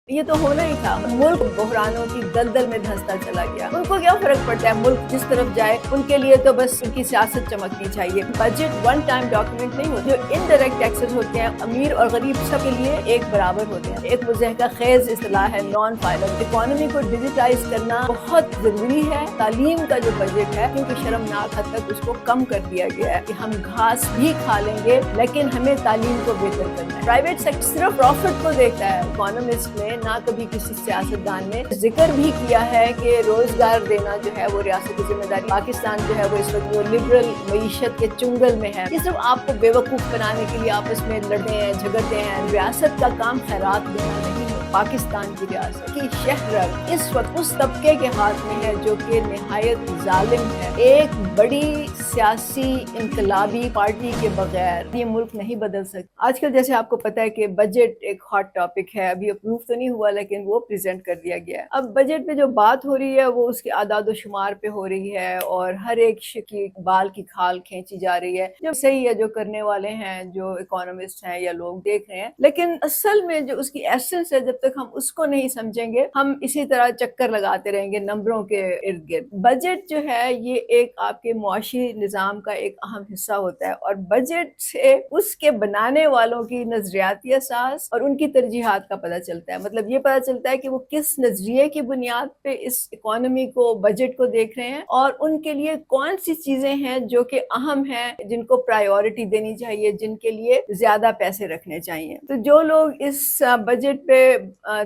یہ تو ہونا ہی تھا. ملک بحرانوں کی دلدل میں دھنستا چلا گیا. ان کو کیا فرق پڑتا ہے ملک جس طرف جائے؟ ان کے لیے تو بس ان کی سیاست چمکنی چاہیے. بجٹ ون ٹائم ڈاکیومنٹ نہیں ہوتا. جو انڈائریکٹ ٹیکسز ہوتے ہیں امیر اور غریب سب کے لیے ایک برابر ہوتے ہیں. ایک مضحکہ خیز اصطلاح ہے نان فائلر. اکانومی کو ڈیجیٹائز کرنا بہت ضروری ہے. تعلیم کا جو بجٹ ہے کیونکہ شرمناک حد تک اس کو کم کر دیا گیا ہے کہ ہم گھاس بھی کھا لیں گے لیکن ہمیں تعلیم کو بہتر کرنا ہے. پرائیویٹ سیکٹر صرف پروفٹ کو دیکھتا ہے. اکانومسٹ نے نہ کبھی کسی سیاستدان نے ذکر بھی کیا ہے کہ روزگار دینا جو ہے وہ ریاست کی ذمہ داری. پاکستان جو ہے وہ اس وقت وہ لبرل معیشت کے چنگل میں ہے. یہ صرف آپ کو بیوقوف بنانے کے لیے آپس میں لڑتے ہیں جھگڑتے ہیں. ریاست کا کام خیرات دینا نہیں ہے. پاکستان کی ریاست کی شہرت اس وقت اس طبقے کے ہاتھ میں ہے جو کہ نہایت ظالم ہے. ایک بڑی سیاسی انقلابی پارٹی کے بغیر یہ ملک نہیں بدل سکتا. آج کل جیسے آپ کو پتا ہے کہ بجٹ ایک ہاٹ ٹاپک ہے. ابھی اپروو تو نہیں ہوا لیکن وہ پریزنٹ کر دیا گیا ہے. اب بجٹ پہ جو بات ہو رہی ہے وہ اس کے اعداد و شمار پہ ہو رہی ہے اور ہر ایک کی بال کی کھال کھینچی جا رہی ہے. جو صحیح ہے جو کرنے والے ہیں جو اکانومسٹ ہیں یا لوگ دیکھ رہے ہیں لیکن اصل میں جو اس کی ایسنس ہے جب تک ہم اس کو نہیں سمجھیں گے ہم اسی طرح چکر لگاتے رہیں گے نمبروں کے ارد گرد. بجٹ جو ہے یہ ایک آپ کے معاشی نظام کا ایک اہم حصہ ہوتا ہے اور بجٹ سے اس کے بنانے والوں کی نظریاتی اساس اور ان کی ترجیحات کا پتہ چلتا ہے. مطلب یہ پتہ چلتا ہے کہ وہ کس نظریے کی بنیاد پہ اس اکانومی کو بجٹ کو دیکھ رہے ہیں اور ان کے لیے کون سی چیزیں ہیں جو کہ اہم ہیں جن کو پرائیورٹی دینی چاہیے جن کے لیے زیادہ پیسے رکھنے چاہیے. تو جو لوگ اس بجٹ پہ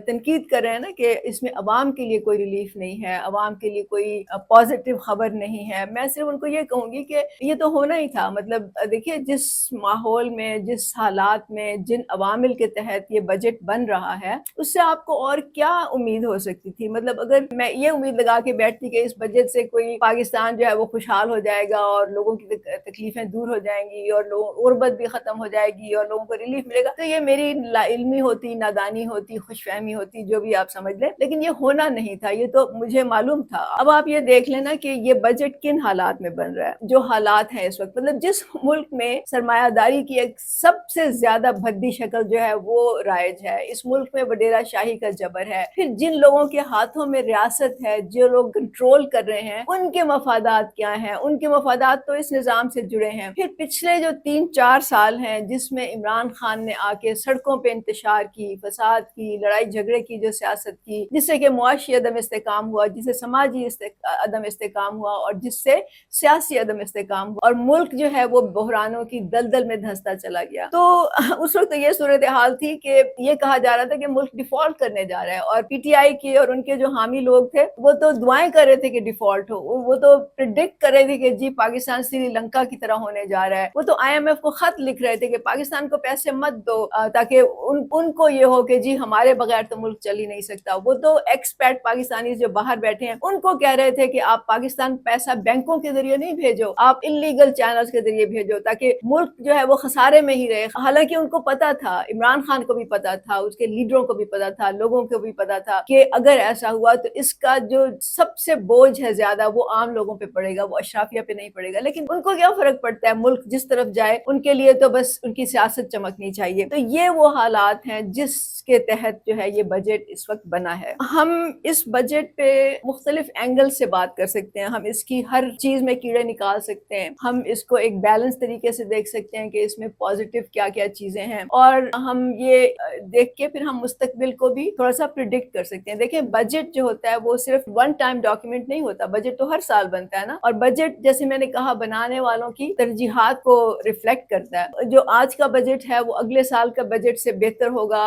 تنقید کر رہے ہیں نا کہ اس میں عوام کے لیے کوئی ریلیف نہیں ہے, عوام کے لیے کوئی پازیٹیو خبر نہیں ہے, میں صرف ان کو یہ کہوں گی کہ یہ تو ہونا ہی تھا. مطلب دیکھیے جس ماحول میں جس حالات میں جن عوامل کے تحت یہ بجٹ بن رہا ہے اس سے آپ کو اور کیا امید ہو سکتی تھی. مطلب اگر میں یہ امید لگا کے بیٹھتی کہ اس بجٹ سے کوئی پاکستان جو ہے وہ خوشحال ہو جائے گا اور لوگوں کی تکلیفیں دور ہو جائیں گی اور غربت بھی ختم ہو جائے گی اور لوگوں کو ریلیف ملے گا تو یہ میری لا علمی ہوتی, نادانی ہوتی, خوش فہمی ہوتی, جو بھی آپ سمجھ لیں. لیکن یہ ہونا نہیں تھا, یہ تو مجھے معلوم تھا. اب آپ یہ دیکھ لینا کہ یہ بجٹ کن حالات میں بن رہا ہے. جو حالات ہیں اس وقت مطلب جس ملک میں سرمایہ داری کی ایک سب سے زیادہ بھدی شکل جو ہے وہ رائج ہے, اس ملک میں وڈیرا شاہی کا جبر ہے, پھر جن لوگوں کے ہاتھوں میں ریاست ہے جو لوگ کنٹرول کر رہے ہیں ان کے مفادات کیا ہیں, ان کے مفادات تو اس نظام سے جڑے ہیں. پھر پچھلے جو 3-4 سال ہیں جس میں عمران خان نے آ کے سڑکوں پہ انتشار کی, فساد کی, لڑائی جھگڑے کی جو سیاست کی جس سے کہ معاشی عدم استحکام ہوا, جس سے سماجی عدم استحکام ہوا اور جس سے سیاسی عدم استحکام ہوا اور ملک جو ہے وہ بحرانوں کی دلدل میں دھنستا چلا گیا. تو اس وقت یہ صورتحال تھی کہ یہ کہا جا رہا تھا کہ ملک ڈیفالٹ کرنے جا رہا ہے اور پی ٹی آئی کے اور ان کے جو حامی لوگ تھے وہ تو دعائیں کر رہے تھے کہ ڈیفالٹ ہو, وہ تو پریڈکٹ کر رہے تھے کہ جی پاکستان سری لنکا کی طرح ہونے جا رہا ہے. وہ تو آئی ایم ایف کو خط لکھ رہے تھے کہ پاکستان کو پیسے مت دو تاکہ ان کو یہ ہو کہ جی ہمارے بغیر تو ملک چل ہی نہیں سکتا. وہ تو ایکسپیٹ پاکستانی جو باہر بیٹھے ہیں ان کو کہہ رہے تھے کہ آپ پاکستان پیسہ بینکوں کے ذریعے نہیں بھیجو, آپ انلیگل چینلز کے ذریعے بھیجو تاکہ ملک جو ہے وہ خسارے میں ہی رہے. حالانکہ ان کو پتا تھا, عمران خان کو بھی پتا تھا, اس کے لیڈروں کو بھی پتا تھا, لوگوں کو بھی پتا تھا کہ اگر ایسا ہوا تو اس کا جو سب سے بوجھ ہے زیادہ وہ عام لوگوں پہ پڑے گا, وہ اشرافیہ پہ نہیں پڑے گا. لیکن ان کو کیا فرق پڑتا ہے ملک جس طرف جائے, ان کے لیے تو بس ان کی سیاست چمکنی چاہیے. تو یہ وہ حالات ہیں جس کے تحت جو ہے یہ بجٹ اس وقت بنا ہے. ہم اس بجٹ پہ مختلف اینگل سے بات کر سکتے ہیں, ہم اس کی ہر چیز میں کیڑے نکال سکتے ہیں, ہم اس کو ایک بیلنس طریقے سے دیکھ سکتے ہیں کہ اس میں پازیٹیو کیا کیا چیزیں ہیں اور ہم یہ دیکھ کے پھر ہم مستقبل کو بھی تھوڑا سا پریڈکٹ کر سکتے ہیں. دیکھیں بجٹ جو ہوتا ہے وہ صرف ون ٹائم ڈاکیومنٹ نہیں ہوتا, بجٹ تو ہر سال بنتا ہے نا, اور بجٹ جیسے میں نے کہا بنانے والوں کی ترجیحات کو ریفلیکٹ کرتا ہے. جو آج کا بجٹ ہے وہ اگلے سال کا بجٹ سے بہتر ہوگا,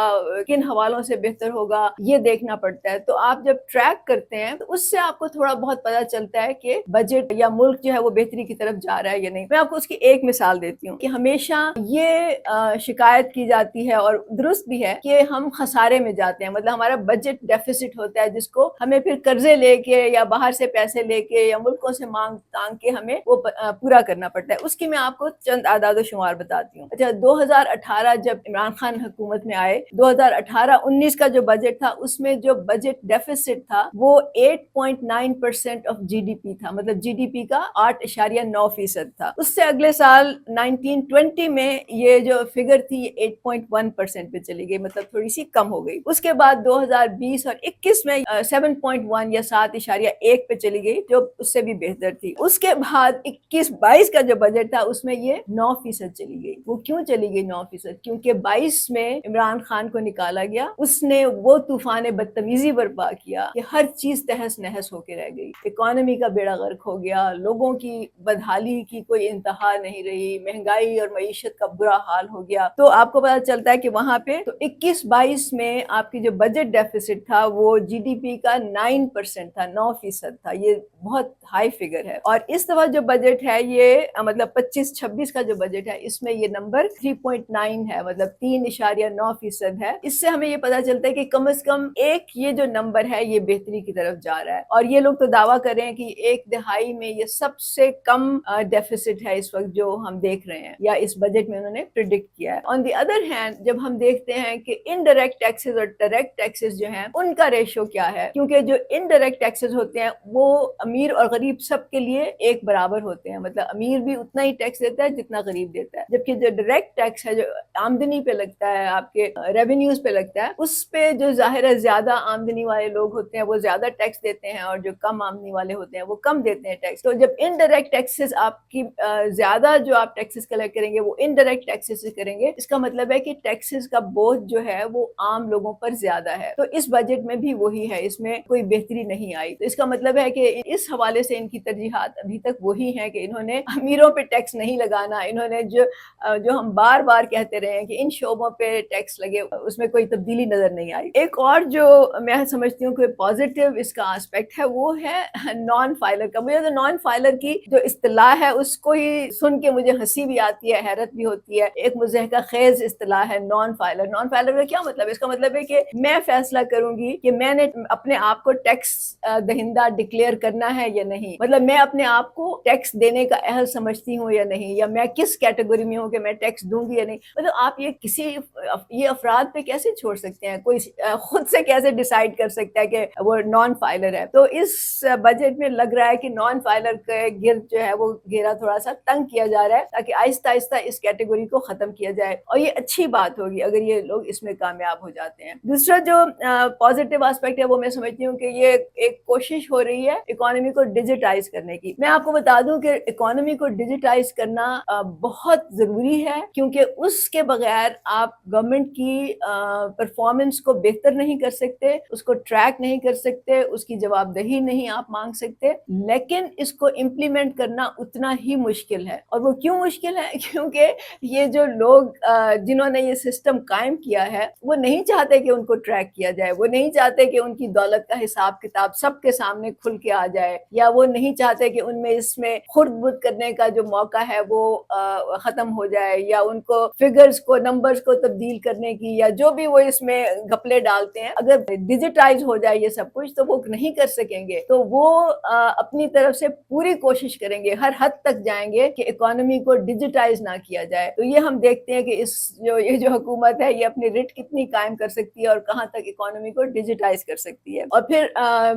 کن حوالوں سے بہتر ہوگا یہ دیکھنا پڑتا ہے. تو آپ جب ٹریک کرتے ہیں تو اس سے آپ کو تھوڑا بہت پتہ چلتا ہے کہ بجٹ یا ملک جو ہے وہ بہتری کی طرف جا رہا ہے یا نہیں. میں آپ کو اس کی ایک مثال دیتی ہوں کہ ہمیشہ یہ شکایت کی جاتی ہے اور درست بھی ہے کہ ہم خسارے میں جاتے ہیں, مطلب ہمارا بجٹ ڈیفیسٹ ہوتا ہے جس کو ہمیں پھر قرضے لے کے یا باہر سے پیسے لے کے یا ملکوں سے مانگ تانگ کے ہمیں وہ پورا کرنا پڑتا ہے. اس کی میں آپ کو چند اعداد و شمار بتاتی ہوں. اچھا 2018 جب عمران خان حکومت میں آئے, 2018 19 کا جو بجٹ تھا اس میں جو بجٹ ڈیفیسٹ تھا وہ 8.9% آف جی ڈی پی تھا، مطلب جی ڈی پی کا 8.9% تھا. اس سے اگلے سال 1920 میں یہ جو فگر تھی 8.1% پہ چلی گئی، مطلب تھوڑی سی کم ہو گئی. اس کے بعد 2020 اور 21 میں 7.1 یا 7.1 پہ چلی گئی، جو اس سے بھی بہتر تھی. اس کے بعد 21-22 کا جو بجٹ تھا اس میں یہ 9% چلی گئی. وہ کیوں چلی گئی 9%؟ کیونکہ 22 میں عمران خان کو نکالا گیا، اس نے وہ طوفان بدتمیزی برپا کیا کہ ہر چیز تہس نہس ہو کے رہ گئی. اکانومی کا بیڑا غرق ہو گیا، لوگوں کی بدحالی کی کوئی انتہا نہیں رہی، مہنگائی اور معیشت کا برا حال ہو گیا. تو آپ کو پتا چلتا ہے کہ وہاں پہ تو 21-22 میں آپ کی جو بجٹ ڈیفیسٹ تھا وہ جی ڈی پی کا 9% تھا، 9% تھا. یہ بہت ہائی فگر ہے. اور اس دفعہ جو بجٹ ہے یہ مطلب 25-26 کا جو بجٹ ہے اس میں یہ نمبر 3.9 ہے، مطلب 3.9% ہے. اس سے ہمیں یہ پتا چلتا ہے کہ کم از کم ایک یہ جو نمبر ہے یہ بہتری کی طرف جا رہا ہے. اور یہ لوگ تو دعویٰ کر رہے ہیں کہ ایک دہائی میں یہ سب سے کم ڈیفیسٹ ہے اس وقت جو ہم دیکھ رہے ہیں، یا اس بجٹ میں انہوں نے پریڈکٹ کیا ہے. آن دی ادر ہینڈ جب ہم دیکھتے ہیں کہ انڈائریکٹ ٹیکسز اور ڈائریکٹ ٹیکسز جو ہیں ان کا ریشو کیا ہے، کیونکہ جو انڈائریکٹ ٹیکسز ہوتے ہیں وہ امیر اور غریب سب کے لیے ایک برابر ہوتے ہیں، مطلب امیر بھی اتنا ہی ٹیکس دیتا ہے جتنا غریب دیتا ہے. جبکہ جو ڈائریکٹ ٹیکس ہے جو آمدنی پہ لگتا ہے، آپ کے ریونیوز پہ لگتا ہے، اس پہ جو ظاہر ہے زیادہ آمدنی والے لوگ ہوتے ہیں وہ زیادہ ٹیکس دیتے ہیں، اور جو کم آمدنی والے ہوتے ہیں وہ کم دیتے ہیں ٹیکس. تو جب انڈائریکٹ ٹیکسز آپ کی زیادہ جو آپ ٹیکسز کلیکٹ کریں گے وہ انڈائریکٹ ٹیکسز سے کریں گے، اس کا مطلب ہے کہ ٹیکسز کا بوجھ جو ہے وہ عام لوگوں پر زیادہ ہے. تو اس بجٹ میں بھی وہی ہے، اس میں کوئی بہتری نہیں آئی. تو اس کا مطلب ہے کہ اس حوالے سے ان کی ترجیحات ابھی تک وہی ہیں کہ انہوں نے امیروں پہ ٹیکس نہیں لگانا. انہوں نے جو ہم بار بار کہتے رہے ہیں کہ ان شعبوں پہ ٹیکس لگے، اس میں کوئی تبدیلی نظر نہیں آئی. ایک اور جو میں سمجھتی ہوں کہ پازیٹیو اس کا آسپیکٹ ہے وہ ہے نان فائلر کا. مجھے تو نان فائلر کی جو اصطلاح ہے اس کو ہی سن کے مجھے ہنسی بھی آتی ہے، حیرت بھی ہوتی ہے. ایک مضحکہ خیز اصطلاح ہے نان فائلر. نان فائلر کا کیا مطلب ہے؟ اس کا مطلب ہے کہ میں فیصلہ کروں گی کہ میں نے اپنے آپ کو ٹیکس دہندہ ڈکلیئر کرنا ہے یا نہیں، مطلب میں اپنے آپ کو ٹیکس دینے کا اہل سمجھتی ہوں یا نہیں، یا میں کس کیٹیگری میں ہوں کہ میں ٹیکس دوں گی یا نہیں. مطلب آپ یہ افراد پہ کیسے چھوڑ سکتے ہیں؟ کوئی خود سے کیسے ڈیسائیڈ کر سکتا ہے کہ وہ نان فائلر ہے؟ تو اس بجٹ میں لگ رہا ہے کہ نان فائلر کے گرد جو ہے وہ گھیرا تھوڑا سا تنگ کیا جا رہا ہے تاکہ آہستہ آہستہ اس کیٹیگری کو ختم کیا جائے، اور یہ اچھی بات ہوگی اگر یہ لوگ اس میں کامیاب ہو جاتے ہیں. دوسرا جو پازیٹیو آسپیکٹ ہے وہ میں سمجھتی ہوں کہ یہ ایک کوشش ہو رہی ہے اکانومی کو ڈیجیٹائز کرنے کی. میں آپ کو بتا دوں کہ اکانومی کو ڈیجیٹائز کرنا بہت ضروری ہے، کیونکہ اس کے بغیر آپ گورنمنٹ کی پرفارمنس کو بہتر نہیں کر سکتے، اس کو ٹریک نہیں کر سکتے، اس کی جواب دہی نہیں آپ مانگ سکتے. لیکن اس کو امپلیمنٹ کرنا اتنا ہی مشکل ہے. اور وہ کیوں مشکل ہے؟ کیونکہ یہ جو لوگ جنہوں نے یہ سسٹم قائم کیا ہے وہ نہیں چاہتے کہ ان کو ٹریک کیا جائے، وہ نہیں چاہتے کہ ان کی دولت کا حساب کتاب سب کے سامنے کھل کے آ جائے، یا وہ نہیں چاہتے کہ ان میں اس میں خرد برد کرنے کا جو موقع ہے وہ ختم ہو جائے، یا ان کو فگرز کو، نمبرز کو تبدیل کرنے کی، یا جو بھی وہ اس میں گھپلے ڈالتے ہیں، اگر ڈیجیٹائز ہو جائے یہ سب کچھ تو وہ نہیں کر سکیں گے. تو وہ اپنی طرف سے پوری کوشش کریں گے، ہر حد تک جائیں گے کہ اکانومی کو ڈیجیٹائز نہ کیا جائے. تو یہ ہم دیکھتے ہیں کہ یہ جو حکومت ہے یہ اپنی رٹ کتنی قائم کر سکتی ہے اور کہاں تک اکانومی کو ڈیجیٹائز کر سکتی ہے. اور پھر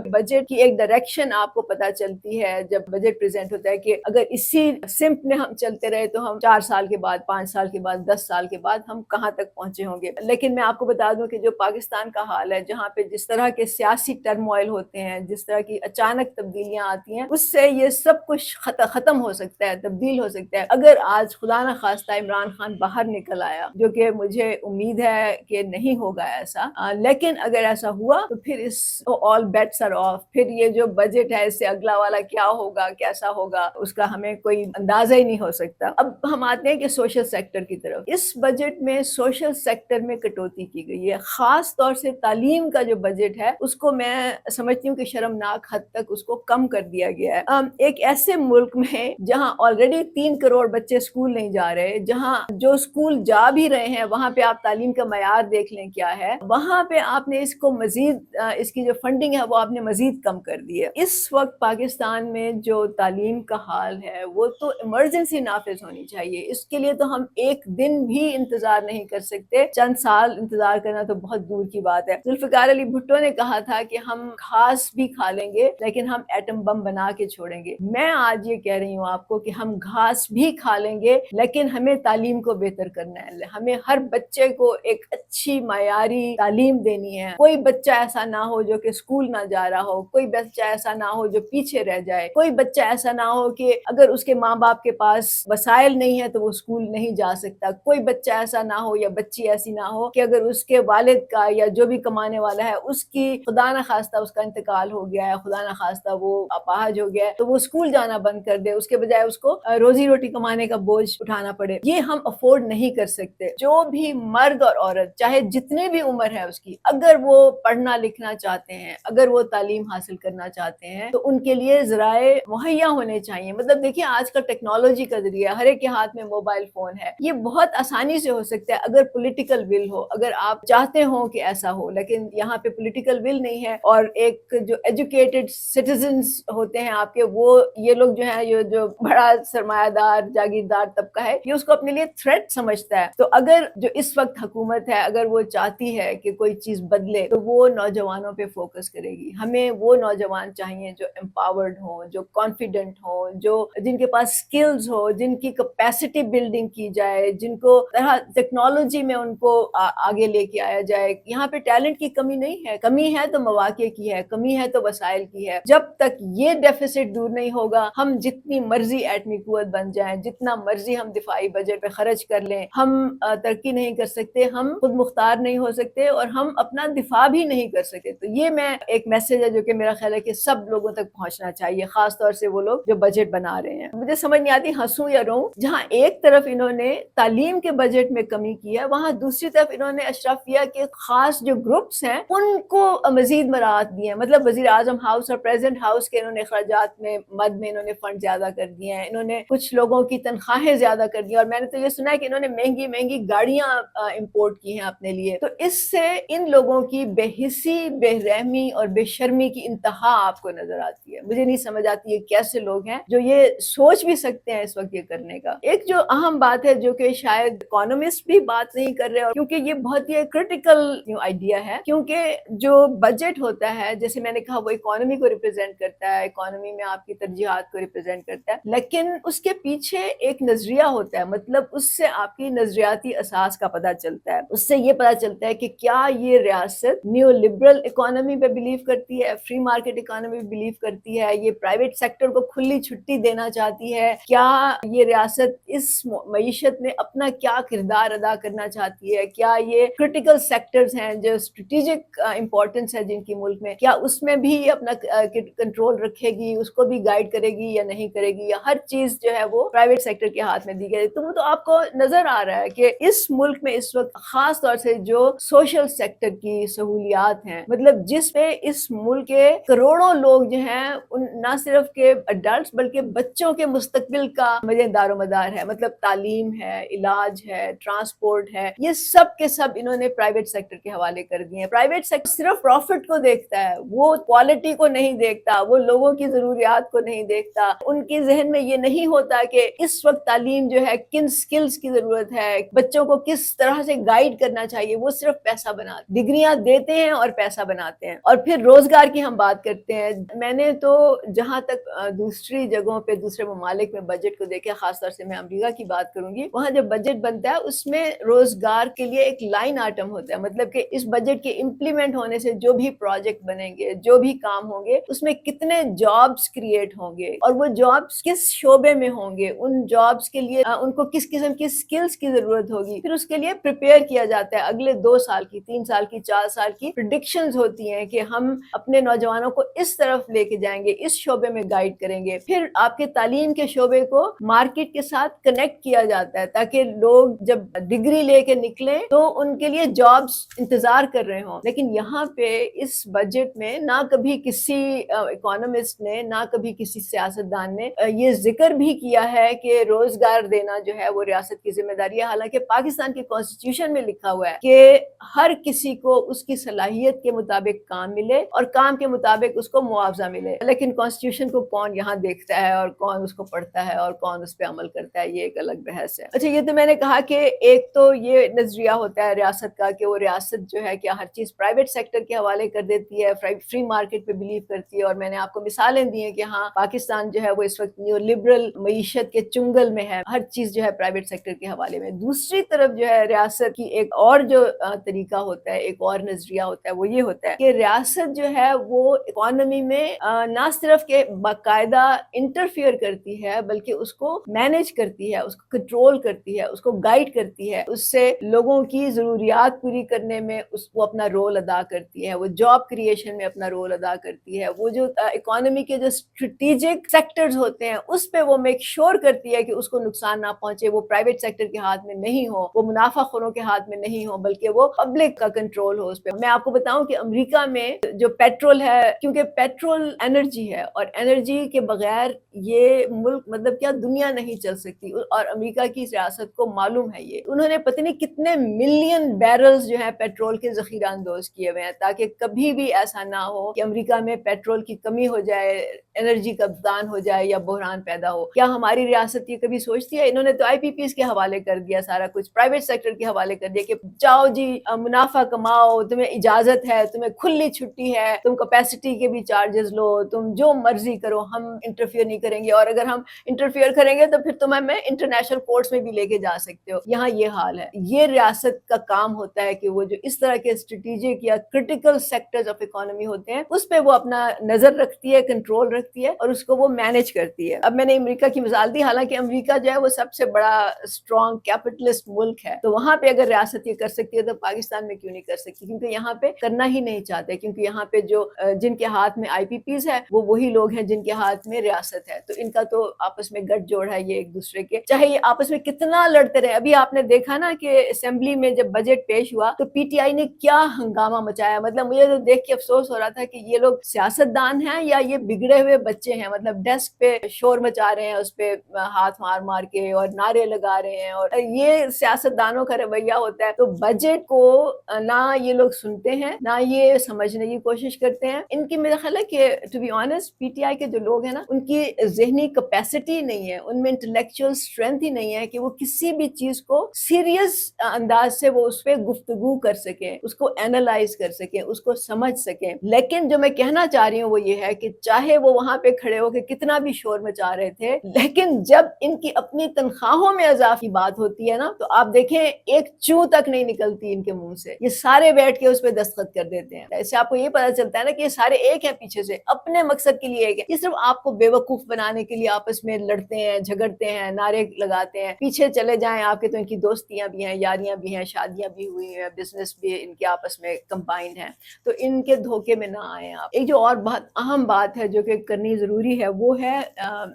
بجٹ کی ایک ڈائریکشن آپ کو پتہ چلتی ہے جب بجٹ پریزنٹ ہوتا ہے کہ اگر اسی سمت میں ہم چلتے رہے تو ہم 4 سال کے بعد، 5 سال کے بعد، 10 سال کے بعد ہم کہاں تک پہنچے ہوں گے. لیکن میں آپ کو بتا دوں کہ جو پاکستان کا حال ہے، جہاں پہ جس طرح کے سیاسی ٹرموائل ہوتے ہیں، جس طرح کی اچانک تبدیلیاں آتی ہیں، اس سے یہ سب کچھ ختم ہو سکتا ہے، تبدیل ہو سکتا ہے. اگر آج خدا نہ خواستہ عمران خان باہر نکل آیا، جو کہ مجھے امید ہے کہ نہیں ہوگا ایسا، لیکن اگر ایسا ہوا تو پھر اس آل بیٹس آر آف. پھر یہ جو بجٹ ہے اس سے اگلا والا کیا ہوگا، کیسا ہوگا، اس کا ہمیں کوئی اندازہ ہی نہیں ہو سکتا. اب ہم آتے ہیں کہ سوشل سیکٹر کی طرف. اس بجٹ میں سوشل سیکٹر میں کٹوتی کی گئی ہے، خاص طور سے تعلیم کا جو بجٹ ہے اس کو میں سمجھتی ہوں کہ شرمناک حد تک اس کو کم کر دیا گیا ہے. ایک ایسے ملک میں جہاں آلریڈی 3 کروڑ بچے اسکول نہیں جا رہے، جہاں جو اسکول جا بھی رہے ہیں وہاں پہ آپ تعلیم کا معیار دیکھ لیں کیا ہے، وہاں پہ آپ نے اس کو مزید اس کی جو فنڈنگ ہے وہ آپ نے مزید کم کر دی ہے. اس وقت پاکستان میں جو تعلیم کا حال ہے وہ تو ایمرجنسی نافذ ہونی چاہیے. اس کے لیے تو ہم ایک دن بھی انتظار نہیں کر سکتے، چند سال انتظار کرنا جانا تو بہت دور کی بات ہے. ذوالفقار علی بھٹو نے کہا تھا کہ ہم گھاس بھی کھا لیں گے لیکن ہم ایٹم بم بنا کے چھوڑیں گے. میں آج یہ کہہ رہی ہوں آپ کو کہ ہم گھاس بھی کھا لیں گے لیکن ہمیں تعلیم کو بہتر کرنا ہے. ہمیں ہر بچے کو ایک اچھی معیاری تعلیم دینی ہے. کوئی بچہ ایسا نہ ہو جو کہ اسکول نہ جا رہا ہو, کوئی بچہ ایسا نہ ہو جو پیچھے رہ جائے, کوئی بچہ ایسا نہ ہو کہ اگر اس کے ماں باپ کے پاس وسائل نہیں ہے تو وہ اسکول نہیں جا سکتا, کوئی بچہ ایسا نہ ہو یا بچی ایسی نہ ہو کہ اگر اس کے والد کا یا جو بھی کمانے والا ہے اس کی خدا نہ خواستہ اس کا انتقال ہو گیا ہے, خدا نہ خواستہ وہ اپاہج ہو گیا ہے, تو وہ اسکول جانا بند کر دے, اس کے بجائے اس کو روزی روٹی کمانے کا بوجھ اٹھانا پڑے. یہ ہم افورڈ نہیں کر سکتے. جو بھی مرد اور عورت چاہے جتنی بھی عمر ہے اس کی, اگر وہ پڑھنا لکھنا چاہتے ہیں, اگر وہ تعلیم حاصل کرنا چاہتے ہیں تو ان کے لیے ذرائع مہیا ہونے چاہیے. مطلب دیکھیے آج کل ٹیکنالوجی کا ذریعہ ہر ایک کے ہاتھ میں موبائل فون ہے, یہ بہت آسانی سے ہو سکتا ہے اگر پولیٹیکل ول ہو, اگر آپ چاہتے ہو کہ ایسا ہو. لیکن یہاں پہ پولیٹیکل ول نہیں ہے, اور ایک جو ایجوکیٹڈ سٹیزنز ہوتے ہیں آپ کے, وہ یہ لوگ جو ہیں یہ جو بڑا سرمایہ دار جاگیردار طبقہ ہے یہ اس کو اپنے لیے تھریٹ سمجھتا ہے. تو اگر جو اس وقت حکومت ہے اگر وہ چاہتی ہے کہ کوئی چیز بدلے تو وہ نوجوانوں پہ فوکس کرے گی. ہمیں وہ نوجوان چاہیے جو امپاورڈ ہوں, جو کانفیڈنٹ ہوں, جو جن کے پاس سکلز ہو, جن کی کیپیسٹی بلڈنگ کی جائے, جن کو طرح ٹیکنالوجی میں ان کو آگے لے کے آیا جائے. یہاں پہ ٹیلنٹ کی کمی نہیں ہے, کمی ہے تو مواقع کی ہے, کمی ہے تو وسائل کی ہے. جب تک یہ ڈیفیسٹ دور نہیں ہوگا, ہم جتنی مرضی ایٹمی قوت بن جائیں, جتنا مرضی ہم دفاعی بجٹ پہ خرچ کر لیں, ہم ترقی نہیں کر سکتے, ہم خود مختار نہیں ہو سکتے, اور ہم اپنا دفاع بھی نہیں کر سکتے. تو یہ میں ایک میسج ہے جو کہ میرا خیال ہے کہ سب لوگوں تک پہنچنا چاہیے, خاص طور سے وہ لوگ جو بجٹ بنا رہے ہیں. مجھے سمجھ نہیں آتی ہنسوں یا روں. جہاں ایک طرف انہوں نے تعلیم کے بجٹ میں کمی کی ہے, وہاں دوسری طرف انہوں نے اشرافیہ کے خاص جو گروپس ہیں ان کو مزید مراعات دی ہیں. مطلب وزیر اعظم ہاؤس اور پریزیڈنٹ ہاؤس کے انہوں نے اخراجات میں مد میں انہوں نے فنڈ زیادہ کر دیے ہیں, انہوں نے کچھ لوگوں کی تنخواہیں زیادہ کر دی, اور میں نے تو یہ سنا ہے کہ انہوں نے مہنگی مہنگی گاڑیاں امپورٹ کی ہیں اپنے لیے. تو اس سے ان لوگوں کی بے حسی, بے رحمی اور بے شرمی کی انتہا آپ کو نظر آتی ہے. مجھے نہیں سمجھ آتی ہے کیسے لوگ ہیں جو یہ سوچ بھی سکتے ہیں اس وقت یہ کرنے کا. ایک جو اہم بات ہے جو کہ شاید اکانومسٹ بھی بات نہیں کر رہے, اور کیونکہ یہ بہت ہی کرٹیکل آئیڈیا ہے, کیونکہ جو بجٹ ہوتا ہے جیسے میں نے کہا وہ اکانومی کو ریپرزینٹ کرتا ہے, اکانومی میں آپ کی ترجیحات کو ریپرزینٹ کرتا ہے, لیکن اس کے پیچھے ایک نظریہ ہوتا ہے. مطلب اس سے آپ کی نظریاتی اساس کا پتہ چلتا ہے, اس سے یہ پتہ چلتا ہے کہ کیا یہ ریاست نیو لبرل اکانومی پہ بلیو کرتی ہے, فری مارکیٹ اکانومی پہ بلیو کرتی ہے, یہ پرائیویٹ سیکٹر کو کھلی چھٹی دینا چاہتی ہے, کیا یہ ریاست اس معیشت میں اپنا کیا کردار ادا کرنا چاہتی ہے, کیا یہ کرٹیکل سیکٹرز ہیں جو اسٹریٹجک امپورٹنس ہے جن کی ملک میں, کیا اس میں بھی اپنا کنٹرول رکھے گی, اس کو بھی گائیڈ کرے گی یا نہیں کرے گی, یا ہر چیز جو ہے وہ پرائیویٹ سیکٹر کے ہاتھ میں دی گئی. تو وہ تو آپ کو نظر آ رہا ہے کہ اس ملک میں اس وقت خاص طور سے جو سوشل سیکٹر کی سہولیات ہیں, مطلب جس پہ اس ملک کے کروڑوں لوگ جو ہیں نہ صرف کہ اڈلٹس بلکہ بچوں کے مستقبل کا دار و مدار ہے. مطلب تعلیم ہے, علاج ہے, ٹرانسپورٹ ہے, یہ سب کے سب انہوں نے پرائیویٹ سیکٹر کے حوالے کر دیے ہیں. پرائیویٹ سیکٹر صرف پروفٹ کو دیکھتا ہے, وہ کوالٹی کو نہیں دیکھتا, وہ لوگوں کی ضروریات کو نہیں دیکھتا. ان کے ذہن میں یہ نہیں ہوتا کہ اس وقت تعلیم جو ہے کن سکلز کی ضرورت ہے, بچوں کو کس طرح سے گائیڈ کرنا چاہیے. وہ صرف پیسہ بناتے, ڈگریاں دیتے ہیں اور پیسہ بناتے ہیں. اور پھر روزگار کی ہم بات کرتے ہیں. میں نے تو جہاں تک دوسری جگہوں پہ دوسرے ممالک میں بجٹ کو دیکھا, خاص طور سے میں امریکہ کی بات کروں گی, وہاں جب بجٹ بنتا ہے اس میں روزگار کے لیے ایک لائن آئٹم ہوتا ہے. مطلب کہ اس بجٹ کے امپلیمنٹ ہونے سے جو بھی پروجیکٹ بنیں گے, جو بھی کام ہوں گے, اس میں کتنے جابس کریٹ ہوں گے, اور وہ جابس کس شعبے میں ہوں گے, ان جابس کے لیے ان کو کس قسم کی سکلز کی ضرورت ہوگی. پھر اس کے لیے پریپیئر کیا جاتا ہے. اگلے 2 سال کی, 3 سال کی, 4 سال کی پریڈکشنز ہوتی ہیں کہ ہم اپنے نوجوانوں کو اس طرف لے کے جائیں گے, اس شعبے میں گائیڈ کریں گے. پھر آپ کے تعلیم کے شعبے کو مارکیٹ کے ساتھ کنیکٹ کیا جاتا ہے تاکہ لوگ جب ڈگری لے کے نکلیں تو ان کے لیے جابس انتظار کر رہے ہوں. لیکن یہاں پہ اس بجٹ میں نہ کبھی کسی اکانومسٹ نے, نہ کبھی کسی سیاستدان نے یہ ذکر بھی کیا ہے کہ روزگار دینا جو ہے وہ ریاست کی ذمہ داری ہے. حالانکہ پاکستان کی کانسٹیٹیوشن میں لکھا ہوا ہے کہ ہر کسی کو اس کی صلاحیت کے مطابق کام ملے اور کام کے مطابق اس کو معاوضہ ملے. لیکن کانسٹیٹیوشن کو کون یہاں دیکھتا ہے اور کون اس کو پڑھتا ہے اور کون اس پہ عمل کرتا ہے, یہ ایک الگ بحث ہے. اچھا, یہ تو میں نے کہا کہ ایک تو یہ نظریہ ہوتا ہے ریاست کا کہ وہ ریاست جو ہے کیا ہر چیز پرائیویٹ سیکٹر کے حوالے کر دیتی ہے, فری مارکیٹ پہ بلیو کرتی ہے. اور میں نے آپ کو مثالیں دی ہیں کہ ہاں پاکستان جو ہے وہ اس وقت نیو لبرل معیشت کے چنگل میں ہے, ہر چیز جو ہے پرائیویٹ سیکٹر کے حوالے میں. دوسری طرف جو ہے ریاست کی ایک اور جو طریقہ ہوتا ہے, ایک اور نظریہ ہوتا ہے, وہ یہ ہوتا ہے کہ ریاست جو ہے وہ اکانومی میں نہ صرف کہ باقاعدہ انٹرفیئر کرتی ہے بلکہ اس کو مینج کرتی ہے, اس کو کنٹرول کرتی ہے, اس کو گائیڈ کرتی ہے, اس سے لوگوں کی ضروریات پوری کرنے میں وہ اپنا رول ادا کرتی ہے, وہ جاب کریشن میں اپنا رول ادا کرتی ہے, وہ جو اکانومی کے جو اسٹریٹجک سیکٹرز ہوتے ہیں اس پہ وہ میک شور کرتی ہے کہ اس کو نقصان نہ پہنچے, وہ پرائیویٹ سیکٹر کے ہاتھ میں نہیں ہو, وہ منافع خوروں کے ہاتھ میں نہیں ہو, بلکہ وہ پبلک کا کنٹرول ہو اس پہ. میں آپ کو بتاؤں کہ امریکہ میں جو پیٹرول ہے, کیونکہ پیٹرول انرجی ہے اور انرجی کے بغیر یہ ملک مطلب کیا دنیا نہیں چل سکتی, اور امریکہ کی ریاست کو معلوم ہے یہ. انہوں نے پتہ نہیں کتنے ملین بیرلز جو ہے پیٹرول کے ذخیرہ اندوز کیے ہوئے ہیں تاکہ کبھی بھی ایسا نہ ہو کہ امریکہ میں پیٹرول کی کمی ہو جائے, انرجی کا فقدان ہو جائے یا بحران پیدا ہو. کیا ہماری ریاست یہ کبھی سوچتی ہے؟ انہوں نے تو آئی پی پیز کے حوالے کر دیا سارا کچھ, پرائیویٹ سیکٹر کے حوالے کر دیا کہ جاؤ جی منافع کماؤ, تمہیں اجازت ہے, تمہیں کھلی چھٹی ہے, تم کیپیسٹی کے بھی چارجز لو, تم جو مرضی کرو, ہم انٹرفیئر نہیں کریں گے, اور اگر ہم انٹرفیئر کریں گے تو پھر تمہیں میں انٹرنیشنل کورٹس میں بھی لے کے جا سکتے ہو. یہاں یہ حال ہے. یہ ریاست کا کام ہوتا ہے کہ وہ جو اس طرح کے اسٹریٹجک یا کرٹیکل سیکٹرز آف اکانومی ہوتے ہیں اس پہ وہ اپنا نظر رکھتی ہے, کنٹرول رکھتی ہے, اور اس کو وہ مینج کرتی ہے. اب میں نے امریکہ کی مثال دی, حالانکہ امریکہ جو ہے وہ سب سے بڑا اسٹرانگ کیپٹلسٹ ملک ہے, تو وہاں پہ اگر ریاست یہ کر سکتی ہے تو پاکستان میں کیوں نہیں کر سکتی؟ کیونکہ یہاں پہ کرنا ہی نہیں چاہتے, کیونکہ یہاں پہ جو جن کے ہاتھ میں آئی پی پیز ہے وہ وہی لوگ ہیں جن کے ہاتھ میں ریاست ہے, تو ان کا تو آپس میں گٹھ جوڑ ہے یہ ایک دوسرے کے, چاہے یہ آپس میں کتنا لڑتے رہے. ابھی آپ نے دیکھا نا کہ اسمبلی میں جب بجٹ پیش ہوا تو پی ٹی آئی نے کیا ہنگامہ مچایا. مطلب مجھے تو دیکھ کے افسوس ہو رہا تھا کہ یہ لوگ سیاست دان ہیں یا یہ بگڑے ہوئے بچے ہیں. مطلب ڈیسک پہ شور مچا رہے ہیں, اس پہ ہاتھ مار مار کے اور نعرے لگا رہے ہیں, اور یہ سیاست دانوں کا رویہ ہوتا ہے. تو بجٹ کو نہ یہ لوگ سنتے ہیں نہ یہ سمجھنے کی کوشش کرتے ہیں. ان کی میرا خیال ہے کہ to be honest P T I کے جو لوگ ہیں نا ان کی ذہنی کیپیسٹی نہیں ہے, ان میں انٹلیکچوئل اسٹرینتھ ہی نہیں ہے کہ وہ کسی بھی چیز کو سیریس انداز سے وہ اس پہ گفتگو کر سکیں, اس کو اینالائز کر سکیں, اس کو سمجھ سکیں. لیکن جو میں کہنا چاہ رہی ہوں وہ یہ ہے کہ چاہے وہ وہاں پہ کھڑے ہو کے کتنا بھی شور مچا رہے تھے, لیکن جب ان کی اپنی تنخواہوں میں اضافے کی بات ہوتی ہے نا تو آپ دیکھیں ایک چوں تک نہیں نکلتی ان کے منہ سے, یہ سارے بیٹھ کے اس پہ دستخط کر دیتے ہیں. اس سے آپ کو یہ پتا چلتا ہے نا کہ یہ سارے ایک ہیں, پیچھے سے اپنے مقصد کے لیے ایک ہے. یہ صرف آپ کو بے وقوف بنانے کے لیے آپس میں لڑتے ہیں, جھگڑتے ہیں, نعرے لگاتے ہیں. پیچھے چلے جائیں آپ کے تو ان کی دوستیاں بھی ہیں, یاریاں بھی ہیں, شادیاں بھی ہوئی ہیں, بزنس بھی ان کے آپس میں کمبائنڈ ہیں. تو ان کے دھوکے میں نہ آئیں آپ. ایک جو اور بہت اہم بات ہے جو کہ کرنی ضروری ہے وہ ہے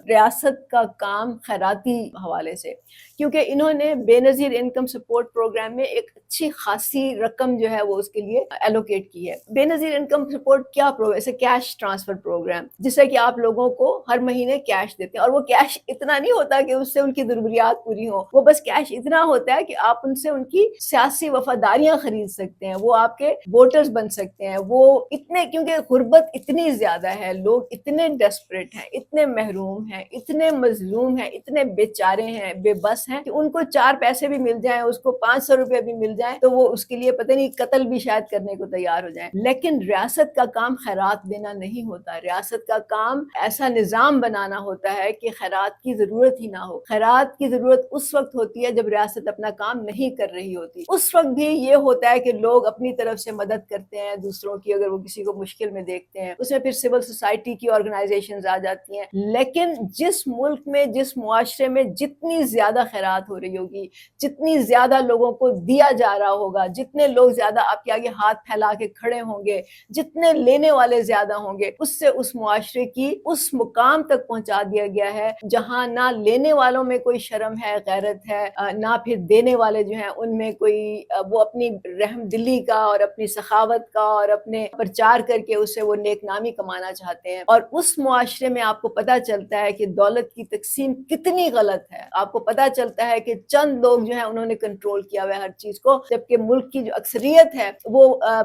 ریاست کا کام خیراتی حوالے سے, کیونکہ انہوں نے بے نظیر انکم سپورٹ پروگرام میں ایک اچھی خاصی رقم جو ہے وہ اس کے لیے ایلوکیٹ کی ہے. بے نظیر انکم سپورٹ کیا پروگرام, اسے کیش ٹرانسفر پروگرام, جس سے کہ آپ لوگوں کو ہر مہینے کیش دیتے ہیں, اور وہ کیش اتنا نہیں ہوتا کہ اس سے ان کی ضروریات پوری ہوں, وہ بس کیش اتنا ہوتا ہے کہ آپ ان سے ان کی سیاسی وفاداریاں خرید سکتے ہیں, وہ آپ کے ووٹرز بن سکتے ہیں. وہ اتنے, کیونکہ غربت اتنی زیادہ ہے, لوگ اتنے ڈیسپریٹ ہیں, اتنے محروم ہیں, اتنے مظلوم ہیں, اتنے بیچارے ہیں, بے بس ہیں کہ ان کو 4 پیسے بھی مل جائیں, اس کو 500 روپے بھی مل جائیں تو وہ اس کے لیے پتہ نہیں قتل بھی شاید کرنے کو تیار ہو جائیں. لیکن ریاست کا کام خیرات دینا نہیں ہوتا, ریاست کا کام ایسا نظام بنانا ہوتا ہے کہ خیرات کی ضرورت ہی نہ ہو. خیرات کی ضرورت اس وقت ہوتی ہے جب ریاست اپنا کام نہیں کر رہی ہوتی. اس وقت بھی یہ ہوتا ہے کہ لوگ اپنی طرف سے مدد کرتے ہیں دوسروں کی, اگر وہ کسی کو مشکل میں دیکھتے ہیں اس میں پھر سول سوسائٹی کی آرگنائزیشنز آ جاتی ہیں. لیکن جس ملک میں, جس معاشرے میں جتنی زیادہ خیرات ہو رہی ہوگی, جتنی زیادہ لوگوں کو دیا جا رہا ہوگا, جتنے لوگ زیادہ آپ کے آگے ہاتھ پھیلا کے کھڑے ہوں گے, جتنے لینے والے زیادہ ہوں گے, اس سے اس معاشرے کی اس مقام تک پہنچا دیا گیا ہے جہاں نہ لینے والوں میں کوئی شرم ہے, غیرت ہے, نہ پھر دینے والے جو ہیں ان میں کوئی وہ اپنی رحم دلی کا اور اپنی سخاوت کا اور اپنے پرچار کر کے اسے وہ نیک نامی کمانا چاہتے ہیں. اور اس معاشرے میں آپ کو پتہ چلتا ہے کہ دولت کی تقسیم کتنی غلط ہے. آپ کو پتہ چلتا ہے کہ چند لوگ جو ہیں انہوں نے کنٹرول کیا ہوا ہے ہر چیز کو, جبکہ ملک کی جو اکثریت ہے وہ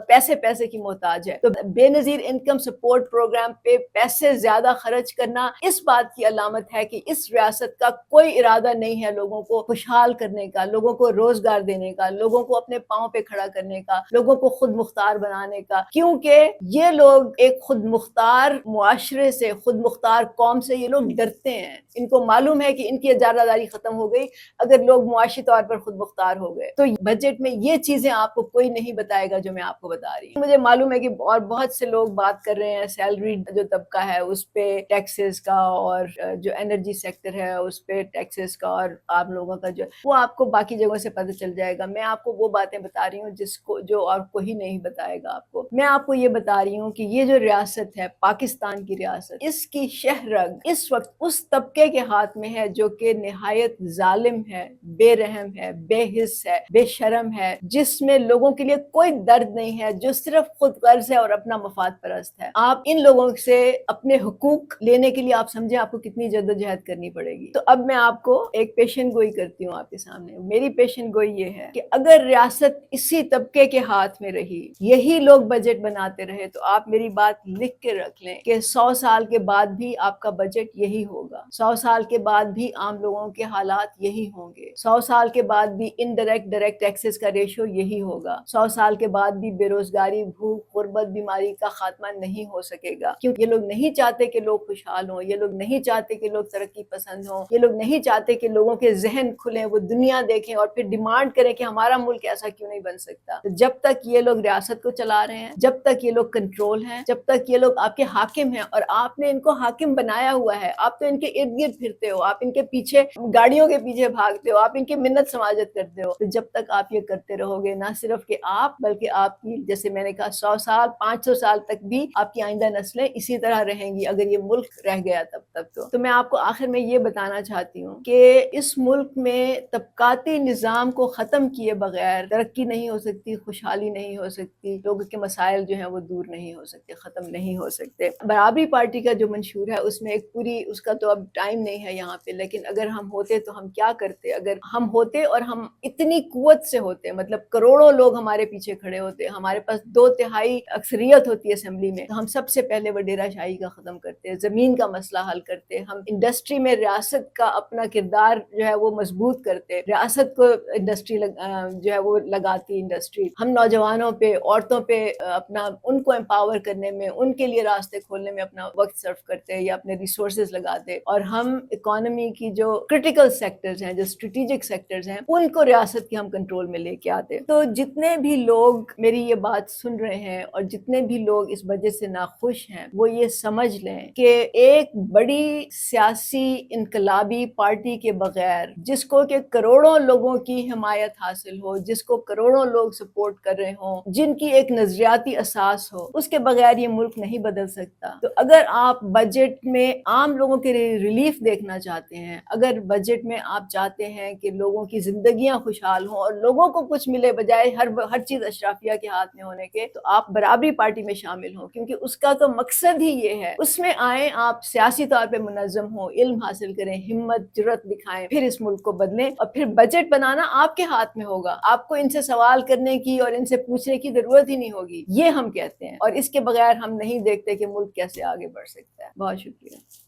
پیسے کی محتاج ہے. تو بے نظیر انکم سپورٹ پروگرام پہ پیسے زیادہ خرچ کرنا اس بات کی علامت ہے کہ اس ریاست کا کوئی ارادہ نہیں ہے لوگوں کو خوشحال کرنے کا, لوگوں کو روزگار دینے کا, لوگوں کو اپنے پاؤں پہ کھڑا کرنے کا، لوگوں کو خود مختار بنانے کا، کیونکہ یہ لوگ ایک خود مختار معاشرے سے، خود مختار قوم سے یہ لوگ ڈرتے ہیں۔ ان کو معلوم ہے کہ ان کی اجارہ داری ختم ہو گئی اگر لوگ معاشی طور پر خود مختار ہو گئے۔ تو بجٹ میں یہ چیزیں آپ کو کوئی نہیں بتائے گا جو میں آپ کو بتا رہی ہوں۔ مجھے معلوم ہے کہ اور بہت سے لوگ بات کر رہے ہیں سیلری جو طبقہ ہے اس پہ ٹیکسز کا، اور جو انرجی سیکٹر ہے اس پہ ٹیکسز کا، اور عام لوگوں کا جو وہ آپ کو باقی جگہوں سے پتہ چل جائے گا۔ میں آپ کو وہ باتیں بتا رہی ہوں جس کو جو اور کوئی نہیں بتائے گا آپ کو۔ میں آپ کو یہ بتا رہی ہوں کہ یہ جو ریاست ہے، پاکستان کی ریاست، اس کی شہرگ اس وقت اس طبقے کے ہاتھ میں ہے جو کہ نہایت ظالم ہے، بے رحم ہے، بے حس ہے، بے شرم ہے، جس میں لوگوں کے لیے کوئی درد نہیں ہے، جو صرف خود غرض ہے اور اپنا مفاد پرست ہے۔ آپ ان لوگوں سے اپنے حقوق لینے کے لیے آپ سمجھیں آپ کو کتنی جدوجہد کرنی پڑے گی۔ تو اب میں آپ کو ایک پیشن گوئی کرتی ہوں آپ کے سامنے۔ میری پیشن گوئی یہ ہے کہ اگر ریاست اسی طبقے کے ہاتھ میں رہی، یہی لوگ بجٹ بناتے رہے، تو آپ میری بات لکھ کے رکھ لیں کہ 100 سال کے بعد بھی آپ کا بجٹ یہی ہوگا، 100 سال کے بعد بھی عام لوگوں کے حالات یہی ہوں گے، 100 سال کے بعد بھی انڈائریکٹ ڈائریکٹ ٹیکسز کا ریشو یہی ہوگا، 100 سال کے بعد بھی بے روزگاری، بھوک، غربت، بیماری کا خاتمہ نہیں ہو سکے گا، کیونکہ یہ لوگ نہیں چاہتے کہ لوگ خوشحال ہوں، یہ لوگ نہیں چاہتے کہ لوگ ترقی پسند ہوں، یہ لوگ نہیں چاہتے کہ لوگوں کے ذہن کھلیں، وہ دنیا دیکھیں اور پھر ڈیمانڈ کریں کہ ہمارا ملک ایسا کیوں نہیں بن سکتا۔ تو جب تک یہ لوگ ریاست کو چلا رہے ہیں، جب تک یہ لوگ کنٹرول ہیں، جب تک یہ لوگ آپ کے حاکم ہیں، اور آپ نے ان کو حاکم بنایا ہوا ہے، آپ تو ان کے ارد گرد پھرتے ہو، آپ ان کے پیچھے گاڑیوں کے پیچھے بھاگتے ہو، آپ ان کی منت سماجت کرتے ہو، تو جب تک آپ یہ کرتے رہو گے، نہ صرف کہ آپ بلکہ آپ کی، جیسے میں نے کہا، 100 سال 500 سال تک بھی آپ کی آئندہ نسلیں اسی طرح رہیں گی اگر یہ ملک رہ گیا تب تک۔ تو میں آپ کو آخر میں یہ بتانا چاہتی ہوں کہ اس ملک میں طبقاتی نظام کو ختم کیے بغیر ترقی نہیں ہو سکتی، خوشحالی نہیں ہو سکتی، لوگوں کے مسائل جو ہیں وہ دور نہیں ہو سکتے، ختم نہیں ہو سکتے۔ برابری پارٹی کا جو منشور ہے اس میں ایک پوری، اس کا تو اب ٹائم نہیں ہے یہاں پہ، لیکن اگر ہم ہوتے تو ہم کیا کرتے؟ اگر ہم ہوتے اور ہم اتنی قوت سے ہوتے، مطلب کروڑوں لوگ ہمارے پیچھے کھڑے ہوتے، ہمارے پاس 2/3 اکثریت ہوتی ہے اسمبلی میں، تو ہم سب سے پہلے وڈیرہ شاہی کا ختم کرتے، زمین کا مسئلہ حل کرتے، ہم انڈسٹری میں ریاست کا اپنا کردار جو ہے وہ مضبوط کرتے، ریاست کو انڈسٹری جو ہے وہ لگاتی انڈسٹری، ہم نوجوانوں پہ، عورتوں پہ اپنا ان کو امپاور کرنے میں، ان کے لیے راستے کھولنے میں اپنا وقت صرف کرتے یا اپنے ریسورسز لگاتے، اور ہم اکانومی کی جو کرٹیکل سیکٹرز ہیں، جو اسٹریٹجک سیکٹرز ہیں، ان کو ریاست کے ہم کنٹرول میں لے کے آتے۔ تو جتنے بھی لوگ میری یہ بات سن رہے ہیں اور جتنے بھی لوگ اس بجٹ سے ناخوش ہیں، وہ یہ سمجھ لیں کہ ایک بڑی سیاسی انقلابی پارٹی کے بغیر، جس کو کہ کروڑوں لوگوں کی حمایت حاصل ہو، جس کو کروڑوں لوگ سپورٹ کر رہے ہوں، جن کی ایک نظریاتی اساس ہو، اس کے بغیر یہ ملک نہیں بدل سکتا۔ تو اگر آپ بجٹ میں عام لوگوں کے ریلیف دیکھنا چاہتے ہیں، اگر بجٹ میں آپ چاہتے ہیں کہ لوگوں کی زندگیاں خوشحال ہوں اور لوگوں کو کچھ ملے بجائے ہر چیز اشرافیہ کے ہاتھ میں ہونے کے، تو آپ برابری پارٹی میں شامل ہوں، کیونکہ اس کا تو مقصد ہی یہ ہے۔ اس میں آئیں، آپ سیاسی طور پہ منظم ہوں، علم حاصل کریں، ہمت جرأت دکھائیں، پھر اس ملک کو بدلیں، اور پھر بجٹ بنانا آپ کے ہاتھ میں ہوگا، آپ کو ان سے سوال کرنے کی اور ان سے پوچھنے کی ضرورت ہی نہیں ہوگی۔ یہ ہم کہتے ہیں، اور اس کے بغیر ہم نہیں دیکھتے کہ ملک کیسے آگے بڑھ سکتا ہے۔ بہت شکریہ۔